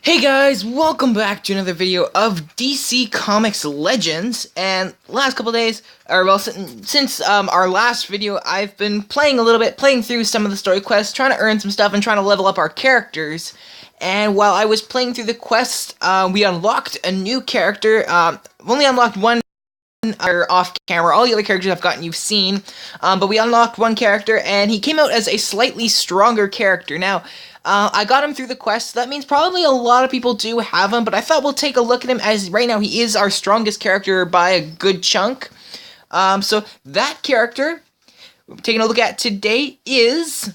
Hey guys, welcome back to another video of DC Comics Legends. And last couple days, or well, since our last video, I've been playing a little bit, playing through some of the story quests, trying to earn some stuff and trying to level up our characters. And while I was playing through the quest, we unlocked a new character. We've only unlocked one off camera. All the other characters I've gotten you've seen, but we unlocked one character, and he came out as a slightly stronger character. Now, I got him through the quest, so that means probably a lot of people do have him, but I thought we'll take a look at him, as right now he is our strongest character by a good chunk. So that character we're taking a look at today is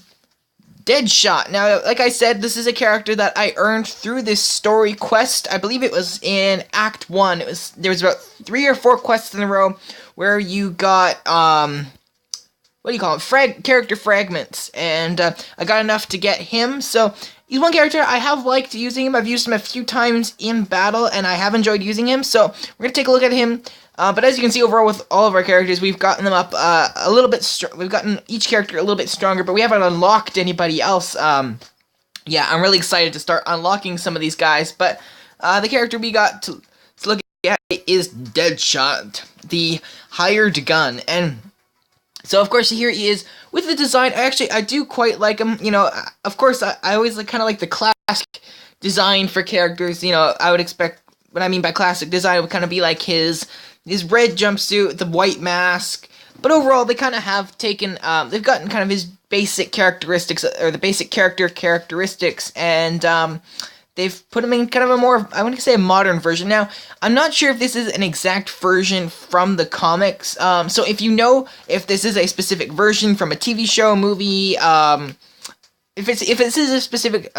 Deadshot. Now, like I said, this is a character that I earned through this story quest. I believe it was in Act 1. There was about 3 or 4 quests in a row where you got, what do you call them? Character fragments. And I got enough to get him. So he's one character I have liked using him. I've used him a few times in battle, and I have enjoyed using him. So we're going to take a look at him. But as you can see, overall with all of our characters, we've gotten them up a little bit. We've gotten each character a little bit stronger, but we haven't unlocked anybody else. Yeah, I'm really excited to start unlocking some of these guys. But the character we got to look at is Deadshot, the hired gun. And so, of course, here he is with the design. I do quite like him. You know, of course, I always kind of like the classic design for characters. You know, I would expect, what I mean by classic design would kind of be like his red jumpsuit, the white mask. But overall, they kind of have taken, they've gotten kind of his basic characteristics, or the basic characteristics, and they've put him in kind of a more, I want to say, a modern version. Now, I'm not sure if this is an exact version from the comics, so if you know if this is a specific version from a TV show, movie, if this is a specific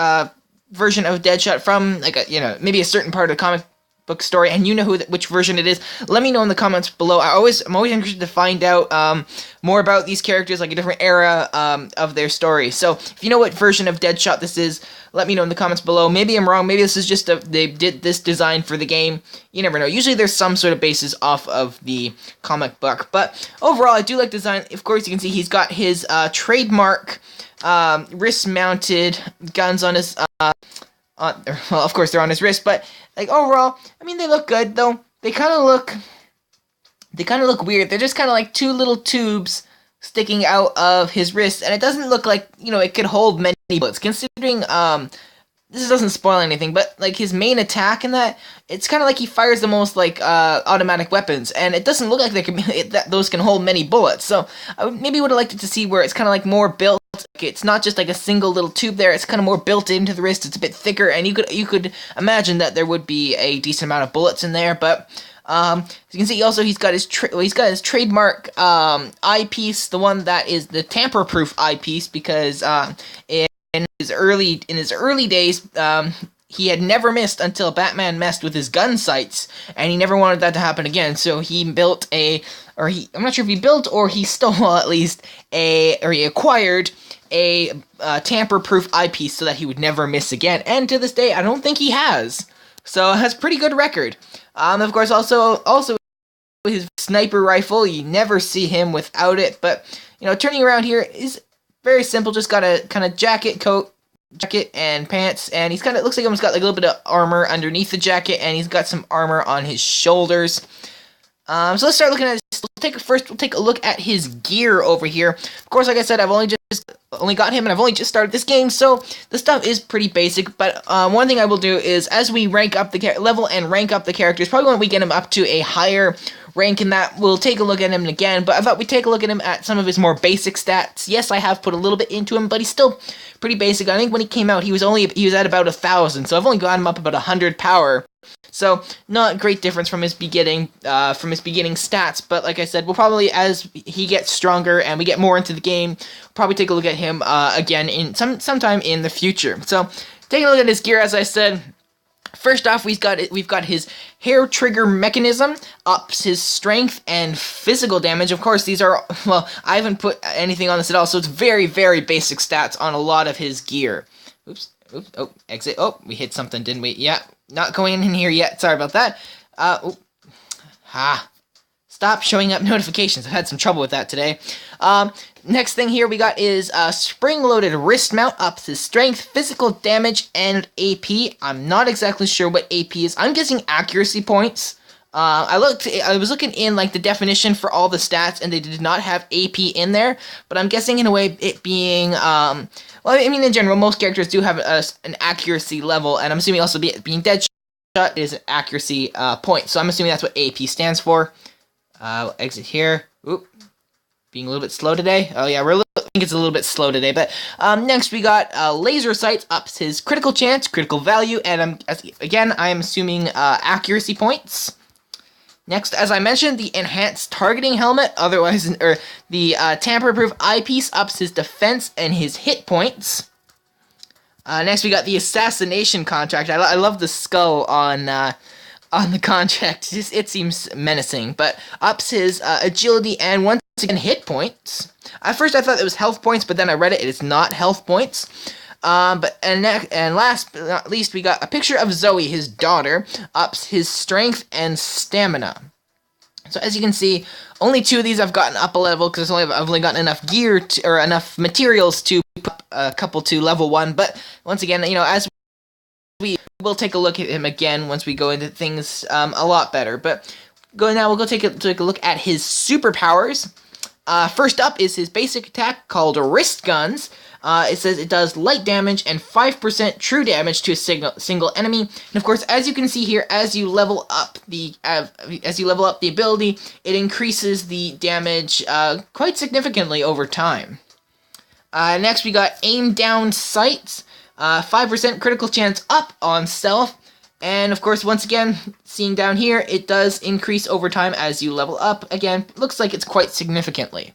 version of Deadshot from, like, maybe a certain part of the comic book story, and you know which version it is, let me know in the comments below. I'm always interested to find out more about these characters, like a different era of their story. So if you know what version of Deadshot this is, let me know in the comments below. Maybe I'm wrong. Maybe this is just they did this design for the game. You never know. Usually there's some sort of basis off of the comic book. But overall, I do like design. Of course, you can see he's got his trademark wrist-mounted guns on his well, of course they're on his wrist, but like overall, I mean, they look good though. They kind of look weird. They're just kind of like 2 little tubes sticking out of his wrist, and it doesn't look like, it could hold many bullets. Considering this doesn't spoil anything, but like his main attack in that, it's kind of like he fires the most like automatic weapons, and it doesn't look like those can hold many bullets. So I maybe would have liked it to see where it's kind of like more built. It's not just like a single little tube there. It's kind of more built into the wrist. It's a bit thicker, and you could imagine that there would be a decent amount of bullets in there. But as you can see, also he's got his trademark eyepiece, the one that is the tamper-proof eyepiece, because in his early days, he had never missed until Batman messed with his gun sights, and he never wanted that to happen again. So he built I'm not sure if he built or he stole at least he acquired a tamper-proof eyepiece so that he would never miss again. And to this day, I don't think he has. So it has a pretty good record. Of course, also his sniper rifle, you never see him without it. But turning around here is very simple. Just got a kind of jacket and pants, and he's kind of looks like he's got like a little bit of armor underneath the jacket, and he's got some armor on his shoulders. So let's start looking at this. We'll take a look at his gear over here. Of course, like I said, I've only got him, and I've only just started this game, so the stuff is pretty basic. But one thing I will do is, as we rank up the level and rank up the characters, probably when we get him up to a higher rank in that, we'll take a look at him again. But I thought we'd take a look at him at some of his more basic stats. Yes, I have put a little bit into him, but he's still pretty basic. I think when he came out, he was at about 1,000, so I've only got him up about 100 power. So not a great difference from his beginning stats, but like I said, we'll probably, as he gets stronger and we get more into the game, probably take a look at him again in sometime in the future. So taking a look at his gear, as I said, first off, we've got his hair trigger mechanism, ups his strength and physical damage. Of course, these are, well, I haven't put anything on this at all, so it's very, very basic stats on a lot of his gear. Oops, oh, exit. Oh, we hit something, didn't we? Yeah, not going in here yet. Sorry about that. stop showing up notifications. I've had some trouble with that today. Next thing here we got is spring-loaded wrist mount, ups his strength, physical damage, and AP. I'm not exactly sure what AP is. I'm guessing accuracy points. I was looking in like the definition for all the stats, and they did not have AP in there. But I'm guessing in a way it being, well, I mean in general, most characters do have an accuracy level, and I'm assuming also being Deadshot is an accuracy point. So I'm assuming that's what AP stands for. We'll exit here. Oop. Being a little bit slow today. Oh yeah, I think it's a little bit slow today. But next we got laser sights, ups his critical chance, critical value, and again I am assuming accuracy points. Next, as I mentioned, the enhanced targeting helmet, otherwise, or the tamper-proof eyepiece, ups his defense and his hit points. Next, we got the assassination contract. I love the skull on the contract. It seems menacing, but ups his agility and once again hit points. At first, I thought it was health points, but then I read it. It's not health points. And last but not least, we got a picture of Zoe, his daughter, ups his strength and stamina. So as you can see, only 2 of these I've gotten up a level because I've only gotten enough gear or enough materials to put a couple to level 1. But once again, you know, as we will take a look at him again once we go into things a lot better. But we'll go take a look at his superpowers. First up is his basic attack called Wrist Guns. It says it does light damage and 5% true damage to a single enemy. And of course, as you can see here, as you level up the ability, it increases the damage quite significantly over time. Next, we got Aim Down Sights. 5% critical chance up on stealth. And of course, once again, seeing down here, it does increase over time as you level up. Again, looks like it's quite significantly.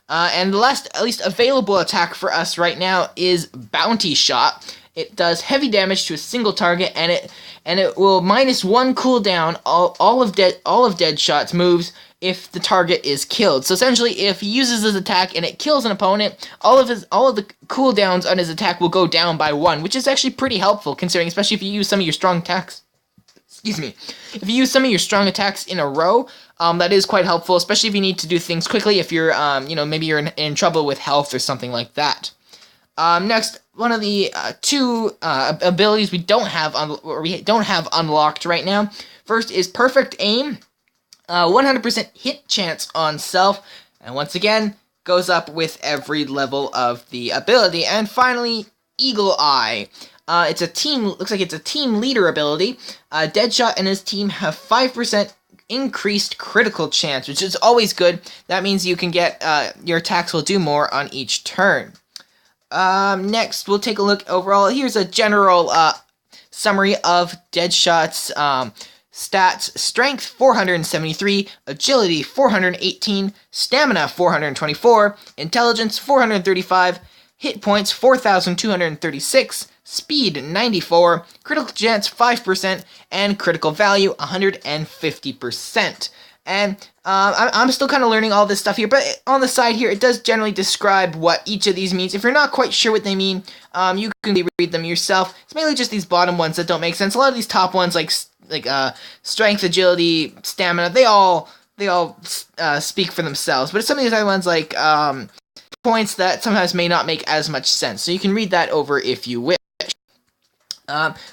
And the last, at least available attack for us right now is Bounty Shot. It does heavy damage to a single target, and it will -1 cooldown all of Deadshot's moves if the target is killed. So essentially, if he uses his attack and it kills an opponent, all of the cooldowns on his attack will go down by 1, which is actually pretty helpful considering, especially if you use some of your strong attacks. Excuse me. If you use some of your strong attacks in a row, that is quite helpful, especially if you need to do things quickly. If you're, maybe you're in trouble with health or something like that. Next, one of the 2 abilities we don't have unlocked right now. First is Perfect Aim. 100% hit chance on self, and once again, goes up with every level of the ability. And finally, Eagle Eye. Looks like it's a team leader ability. Deadshot and his team have 5% increased critical chance, which is always good. That means you can get, your attacks will do more on each turn. Next, we'll take a look overall. Here's a general, summary of Deadshot's, stats: strength 473, agility 418, stamina 424, intelligence 435, hit points 4,236, speed 94, critical chance 5%, and critical value 150%. And I'm still kind of learning all this stuff here, but on the side here, it does generally describe what each of these means. If you're not quite sure what they mean, you can read them yourself. It's mainly just these bottom ones that don't make sense. A lot of these top ones, like strength, agility, stamina, they all speak for themselves. But some of these other ones, like points that sometimes may not make as much sense. So you can read that over if you wish.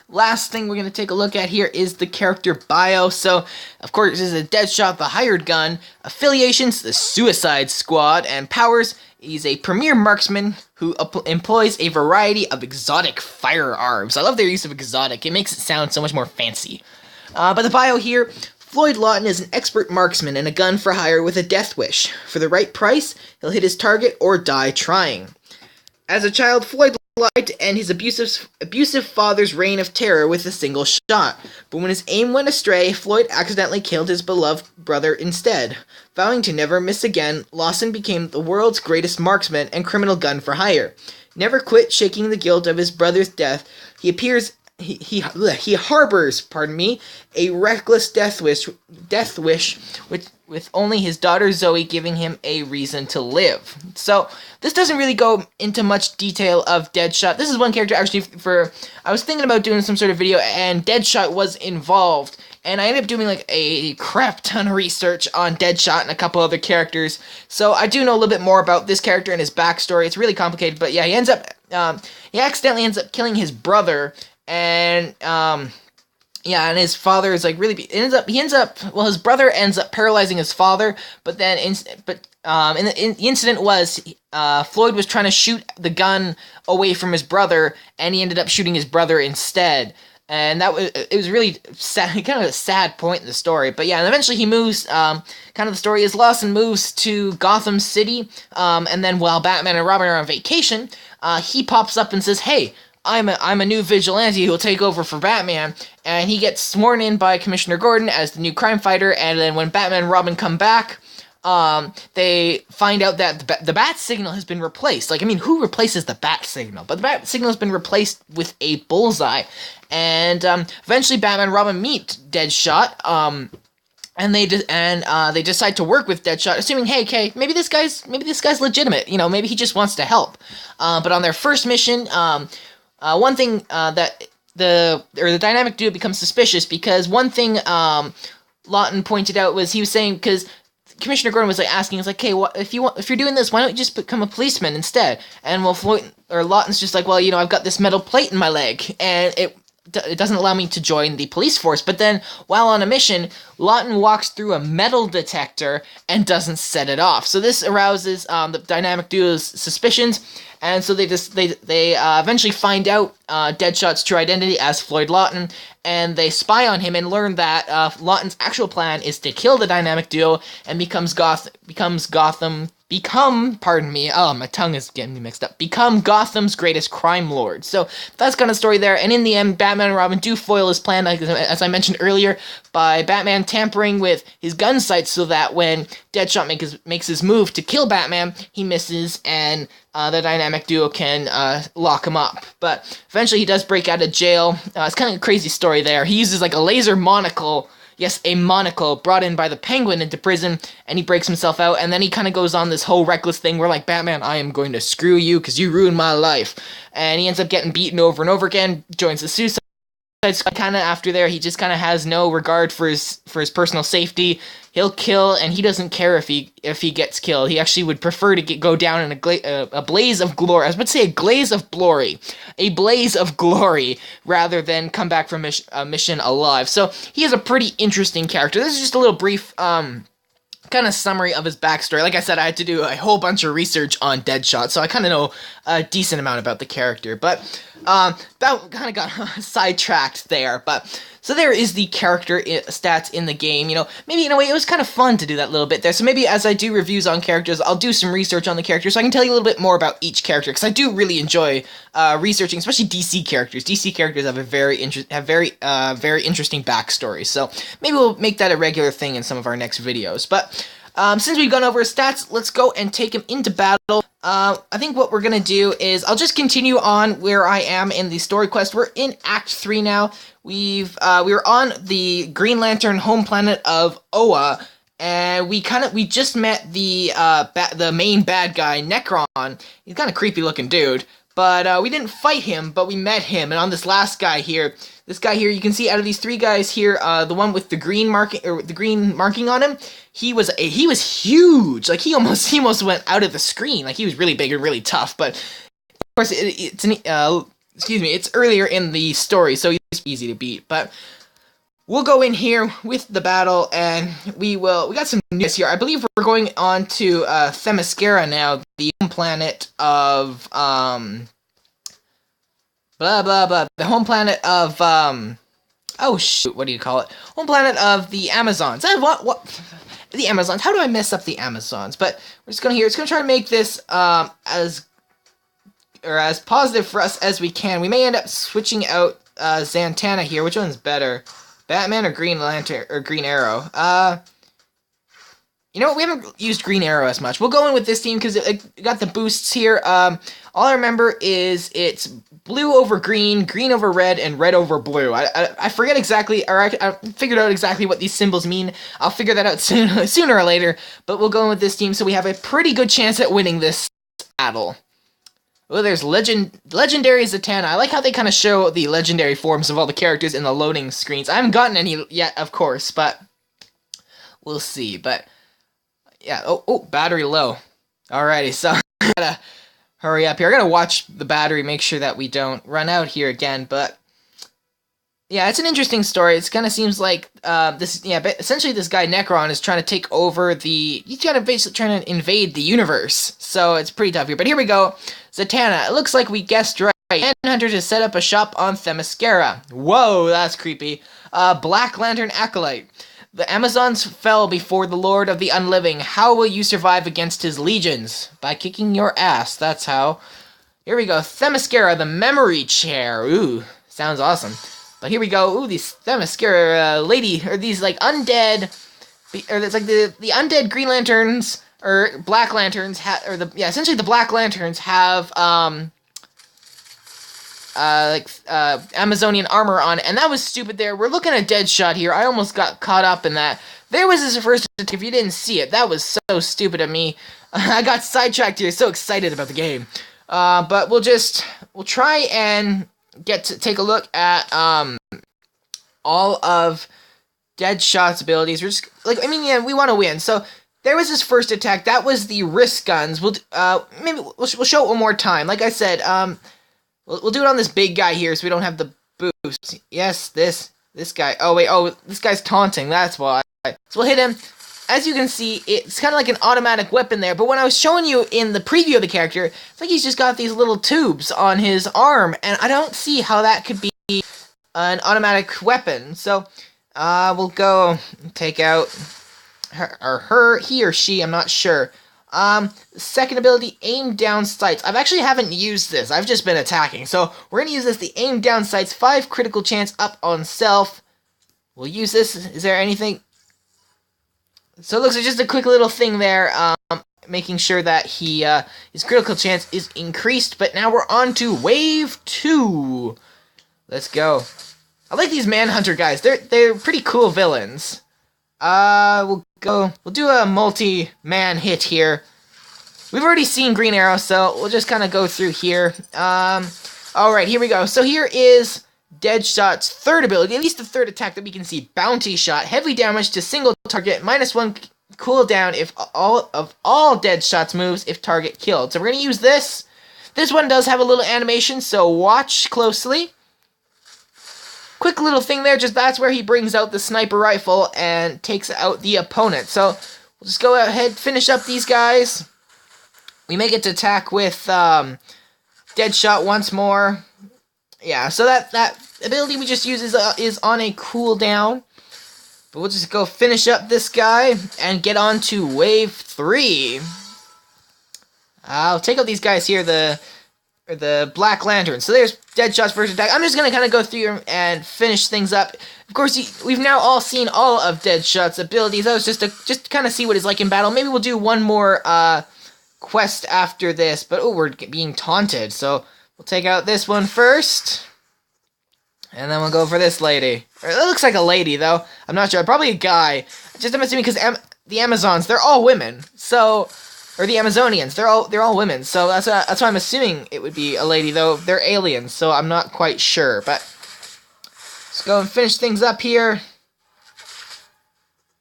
Last thing we're going to take a look at here is the character bio. So, of course, this is a Deadshot, the hired gun. Affiliations, the Suicide Squad. And powers, he's a premier marksman who employs a variety of exotic firearms. I love their use of exotic. It makes it sound so much more fancy. But the bio here, Floyd Lawton is an expert marksman and a gun for hire with a death wish. For the right price, he'll hit his target or die trying. As a child, Floyd lied to end his abusive father's reign of terror with a single shot, but when his aim went astray, Floyd accidentally killed his beloved brother instead. Vowing to never miss again, Lawson became the world's greatest marksman and criminal gun for hire. Never quit shaking the guilt of his brother's death, he harbors, a reckless death wish, with only his daughter Zoe giving him a reason to live. So, this doesn't really go into much detail of Deadshot. This is one character actually I was thinking about doing some sort of video, and Deadshot was involved, and I ended up doing like a crap ton of research on Deadshot and a couple other characters, so I do know a little bit more about this character and his backstory. It's really complicated, but yeah, he accidentally ends up killing his brother, and yeah, and his father is like really. His brother ends up paralyzing his father, but then the incident was Floyd was trying to shoot the gun away from his brother, and he ended up shooting his brother instead. And it was really sad, kind of a sad point in the story. But yeah, and eventually he moves, kind of the story is lost and moves to Gotham City. And then while Batman and Robin are on vacation, he pops up and says, "Hey, I'm a new vigilante who will take over for Batman," and he gets sworn in by Commissioner Gordon as the new crime fighter. And then when Batman and Robin come back, they find out that the bat signal has been replaced. Like, I mean, who replaces the bat signal? But the bat signal has been replaced with a bullseye. And eventually, Batman and Robin meet Deadshot. And they decide to work with Deadshot, assuming, hey, okay, maybe this guy's legitimate. You know, maybe he just wants to help. But on their first mission, one thing that the dynamic duo becomes suspicious, because one thing Lawton pointed out was, he was saying, because Commissioner Gordon was like asking, he's like, "Hey, if you're doing this, why don't you just become a policeman instead?" And Lawton's just like, "Well, you know, I've got this metal plate in my leg, and it doesn't allow me to join the police force." But then, while on a mission, Lawton walks through a metal detector and doesn't set it off. So this arouses the dynamic duo's suspicions, and so they eventually find out Deadshot's true identity as Floyd Lawton, and they spy on him and learn that Lawton's actual plan is to kill the dynamic duo and become Gotham's greatest crime lord. So that's kind of story there. And in the end, Batman and Robin do foil his plan, like, as I mentioned earlier, by Batman tampering with his gun sights so that when Deadshot makes his move to kill Batman, he misses, and the dynamic duo can lock him up. But eventually he does break out of jail. It's kind of a crazy story there. He uses like a laser monocle. Yes, a monocle brought in by the Penguin into prison, and he breaks himself out, and then he kind of goes on this whole reckless thing where, like, "Batman, I am going to screw you because you ruined my life." And he ends up getting beaten over and over again, joins the Suicide Squad. Kind of after there, he just kind of has no regard for his personal safety. He'll kill, and he doesn't care if he gets killed. He actually would prefer to go down in a blaze of glory. I was about to say a glaze of glory. A blaze of glory, rather than come back from a mission alive. So he is a pretty interesting character. This is just a little brief kind of summary of his backstory. Like I said, I had to do a whole bunch of research on Deadshot, so I kind of know a decent amount about the character. But that kind of got sidetracked there. But so there is the character stats in the game. You know, maybe in a way it was kind of fun to do that little bit there. So maybe as I do reviews on characters, I'll do some research on the character so I can tell you a little bit more about each character, because I do really enjoy researching, especially DC characters. DC characters have a very interesting backstory. So maybe we'll make that a regular thing in some of our next videos. But since we've gone over his stats, let's go and take him into battle. I think what we're gonna do is I'll just continue on where I am in the story quest. We're in Act 3 now. We were on the Green Lantern home planet of Oa, and we just met the main bad guy, Necron. He's kind of creepy looking dude, but we didn't fight him, but we met him. And on this last guy here, you can see out of these three guys here, the one with the green marking on him, he was huge. Like he almost went out of the screen. Like he was really big and really tough. But of course, it's earlier in the story, so he's easy to beat. But we'll go in here with the battle, and we got some news here. I believe we're going on to Themyscira now, the home planet of the home planet of oh shoot, what do you call it? Home planet of the Amazons. What? The Amazons. How do I mess up the Amazons? But we're just gonna try to make this as positive for us as we can. We may end up switching out Zatanna here. Which one's better? Batman or Green Lantern or Green Arrow? You know what? We haven't used Green Arrow as much. We'll go in with this team because it got the boosts here. All I remember is it's blue over green, green over red, and red over blue. I forget exactly, or I figured out exactly what these symbols mean. I'll figure that out sooner or later. But we'll go in with this team, so we have a pretty good chance at winning this battle. Oh, there's legendary Zatanna. I like how they kind of show the legendary forms of all the characters in the loading screens. I haven't gotten any yet, of course, but we'll see. But yeah, oh, battery low. Alrighty, so I gotta hurry up here. I gotta watch the battery, make sure that we don't run out here again. But yeah, it's an interesting story. It kind of seems like essentially this guy Necron is trying to take over he's kind of basically trying to invade the universe. So it's pretty tough here. But here we go. Zatanna, it looks like we guessed right. Manhunter to set up a shop on Themyscira. Whoa, that's creepy. Black Lantern Acolyte. The Amazons fell before the Lord of the Unliving. How will you survive against his legions? By kicking your ass, that's how. Here we go. Themyscira, the memory chair. Ooh, sounds awesome. But here we go. Ooh, these Themyscira lady, or these like undead, or it's like the undead Green Lanterns or Black Lanterns essentially the Black Lanterns have Amazonian armor on, and that was stupid. There, we're looking at Deadshot here. I almost got caught up in that. There was his first attack. If you didn't see it, that was so stupid of me. I got sidetracked here. So excited about the game. But we'll try and get to take a look at all of Deadshot's abilities. We're just we want to win. So there was his first attack. That was the wrist guns. Maybe we'll show it one more time. Like I said, we'll do it on this big guy here, so we don't have the boost. Yes, this guy. Oh wait, this guy's taunting. That's why. So we'll hit him. As you can see, it's kind of like an automatic weapon there, but when I was showing you in the preview of the character, it's like he's just got these little tubes on his arm, and I don't see how that could be an automatic weapon. So, we'll go take out he or she, I'm not sure. Second ability, aim down sights. I actually haven't used this, I've just been attacking. So, we're going to use this, the aim down sights, 5 critical chance up on self. We'll use this. Is there anything? So it looks like just a quick little thing there, making sure that his critical chance is increased. But now we're on to wave 2. Let's go. I like these Manhunter guys. They're pretty cool villains. We'll do a multi-man hit here. We've already seen Green Arrow, so we'll just kind of go through here. Alright, here we go. So here is Deadshot's third ability, at least the third attack that we can see. Bounty Shot, heavy damage to single target, -1 cooldown if all Deadshot's moves if target killed. So we're gonna use this. This one does have a little animation, so watch closely. Quick little thing there, just that's where he brings out the sniper rifle and takes out the opponent. So we'll just go ahead, finish up these guys. We may get to attack with Deadshot once more. Yeah, so that ability we just use is on a cooldown. But we'll just go finish up this guy and get on to wave 3. I'll take out these guys here, the Black Lantern. So there's Deadshot's first attack. I'm just going to kind of go through and finish things up. Of course, we've now all seen all of Deadshot's abilities. That was just to kind of see what it's like in battle. Maybe we'll do one more quest after this. But, oh, we're being taunted. So we'll take out this one first. And then we'll go for this lady. It looks like a lady, though. I'm not sure. Probably a guy. Just I'm assuming because the Amazons, they're all women. So, or the Amazonians, they're all women. So that's why I'm assuming it would be a lady, though they're aliens. So I'm not quite sure. But let's go and finish things up here.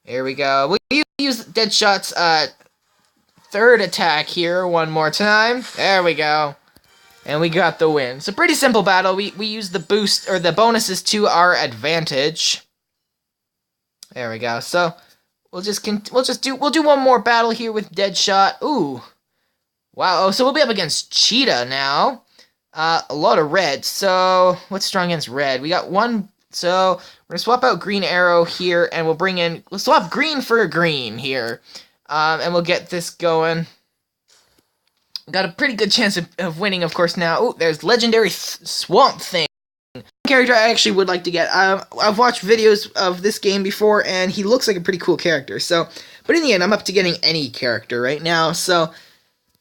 Here we go. We'll use Deadshot's third attack here one more time. There we go. And we got the win. So pretty simple battle. We use the boost or the bonuses to our advantage. There we go. So we'll do one more battle here with Deadshot. Ooh. Wow. Oh, so we'll be up against Cheetah now. A lot of red. So what's strong against red? We got one. So we're gonna swap out Green Arrow here, and we'll swap green for green here. And we'll get this going. Got a pretty good chance of winning, of course, now. Oh, there's Legendary Swamp Thing. Character I actually would like to get. I've watched videos of this game before, and he looks like a pretty cool character. So, but in the end, I'm up to getting any character right now. So,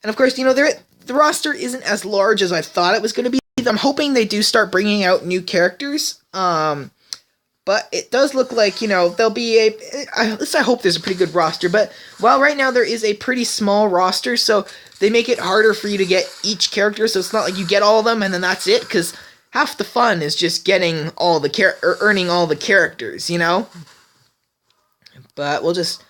and of course, the roster isn't as large as I thought it was going to be. I'm hoping they do start bringing out new characters. But it does look like, there'll be at least I hope there's a pretty good roster. But, well, right now there is a pretty small roster, so they make it harder for you to get each character, so it's not like you get all of them and then that's it, because half the fun is just getting all the earning all the characters, you know? But we'll just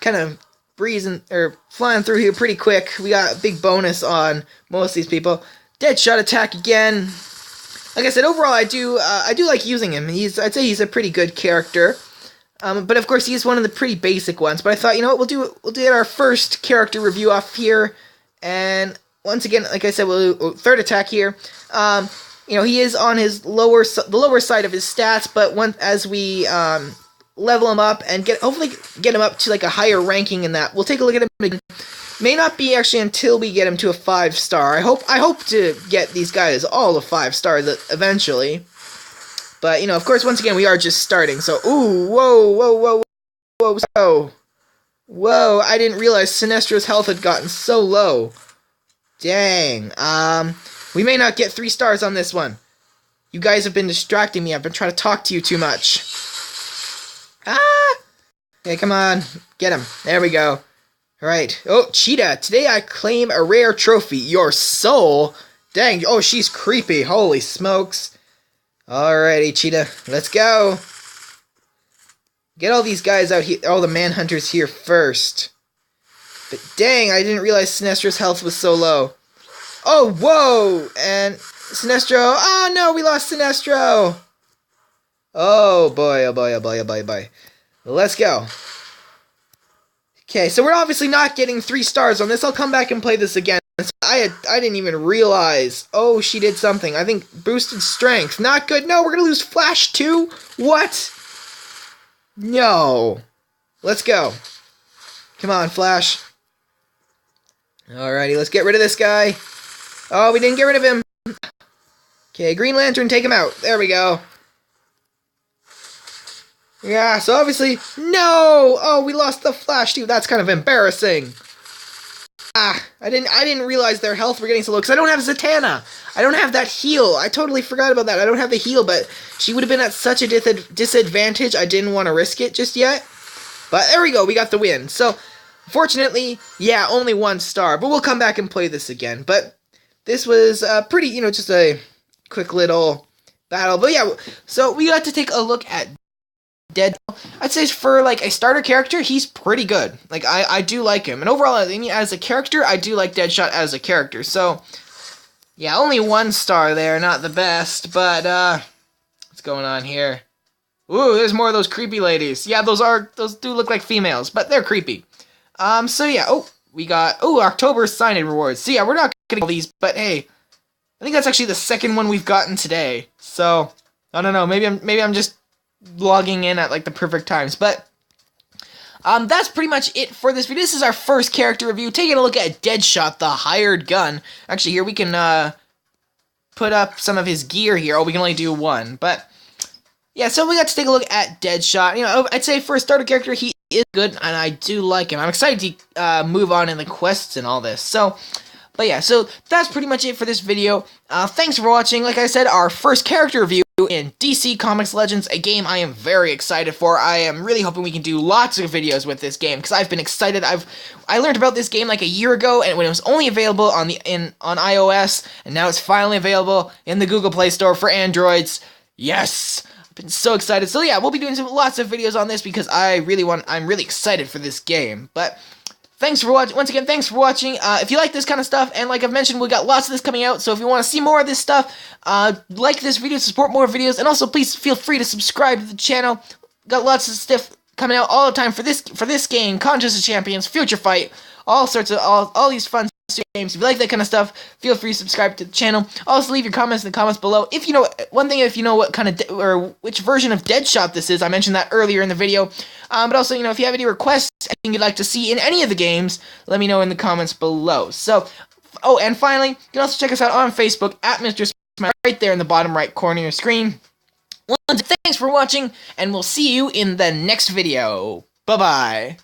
kind of breezing or flying through here pretty quick. We got a big bonus on most of these people. Deadshot attack again. Like I said, overall I do like using him. I'd say he's a pretty good character. But of course he's one of the pretty basic ones. But I thought, you know what, we'll do our first character review off here. And once again, like I said, we'll do third attack here. You know, he is on his the lower side of his stats, but as we level him up and hopefully get him up to like a higher ranking in that, we'll take a look at him again. May not be actually until we get him to a 5-star. I hope to get these guys all to 5 stars eventually. But you know, of course, once again, we are just starting. So, ooh, whoa! I didn't realize Sinestro's health had gotten so low. Dang. We may not get 3 stars on this one. You guys have been distracting me. I've been trying to talk to you too much. Ah! Okay, come on. Get him. There we go. Alright. Oh, Cheetah. Today I claim a rare trophy. Your soul? Dang. Oh, she's creepy. Holy smokes. Alrighty, Cheetah. Let's go. Get all these guys out here. All the manhunters here first. But dang, I didn't realize Sinestro's health was so low. Oh, whoa! And Sinestro. Oh, no, we lost Sinestro. Oh boy, oh boy, oh boy, oh boy, oh boy. Let's go. Okay, so we're obviously not getting 3 stars on this. I'll come back and play this again. I didn't even realize. Oh, she did something. I think boosted strength. Not good. No, we're gonna lose Flash too? What? No. Let's go. Come on, Flash. Alrighty, let's get rid of this guy. Oh, we didn't get rid of him. Okay, Green Lantern, take him out. There we go. Yeah, so obviously, no! Oh, we lost the Flash too. That's kind of embarrassing. Ah, I didn't realize their health were getting so low, because I don't have Zatanna. I don't have that heal. I totally forgot about that. I don't have the heal, but she would have been at such a disadvantage, I didn't want to risk it just yet. But there we go, we got the win. So, fortunately, yeah, only 1 star, but we'll come back and play this again. But this was pretty, you know, just a quick little battle. But yeah, so we got to take a look at Deadshot. I'd say for like a starter character, he's pretty good. Like I do like him, and overall, as a character, I do like Deadshot as a character. So yeah, only 1 star there, not the best. But what's going on here? Ooh, there's more of those creepy ladies. Yeah, those do look like females, but they're creepy. So yeah, we got October sign-in rewards. So yeah, we're not getting all these, but hey, I think that's actually the second one we've gotten today. So I don't know, maybe I'm just logging in at like the perfect times, but that's pretty much it for this video. This is our first character review, taking a look at Deadshot, the hired gun. Actually, here we can put up some of his gear here. Oh, we can only do 1, but yeah, so we got to take a look at Deadshot. You know, I'd say for a starter character, he is good, and I do like him. I'm excited to move on in the quests and all this. So, but yeah, so that's pretty much it for this video. Thanks for watching. Like I said, our first character review in DC Comics Legends, a game I am very excited for. I am really hoping we can do lots of videos with this game, because I've been excited. I learned about this game like a year ago, and when it was only available on iOS, and now it's finally available in the Google Play Store for Androids. Yes! I've been so excited. So yeah, we'll be doing lots of videos on this, because I'm really excited for this game. But thanks for watching. Once again, thanks for watching. If you like this kind of stuff, and like I've mentioned, we got lots of this coming out, so if you want to see more of this stuff, like this video to support more videos, and also please feel free to subscribe to the channel. Got lots of stuff coming out all the time for this game, Contest of Champions, Future Fight, all sorts of all these fun games. If you like that kind of stuff, feel free to subscribe to the channel. Also, leave your comments in the comments below. If you know if you know what kind of or which version of Deadshot this is, I mentioned that earlier in the video. But also, you know, if you have any requests, anything you'd like to see in any of the games, let me know in the comments below. So, oh, and finally, you can also check us out on Facebook at Mr. Smile, right there in the bottom right corner of your screen. Well, thanks for watching, and we'll see you in the next video. Bye-bye.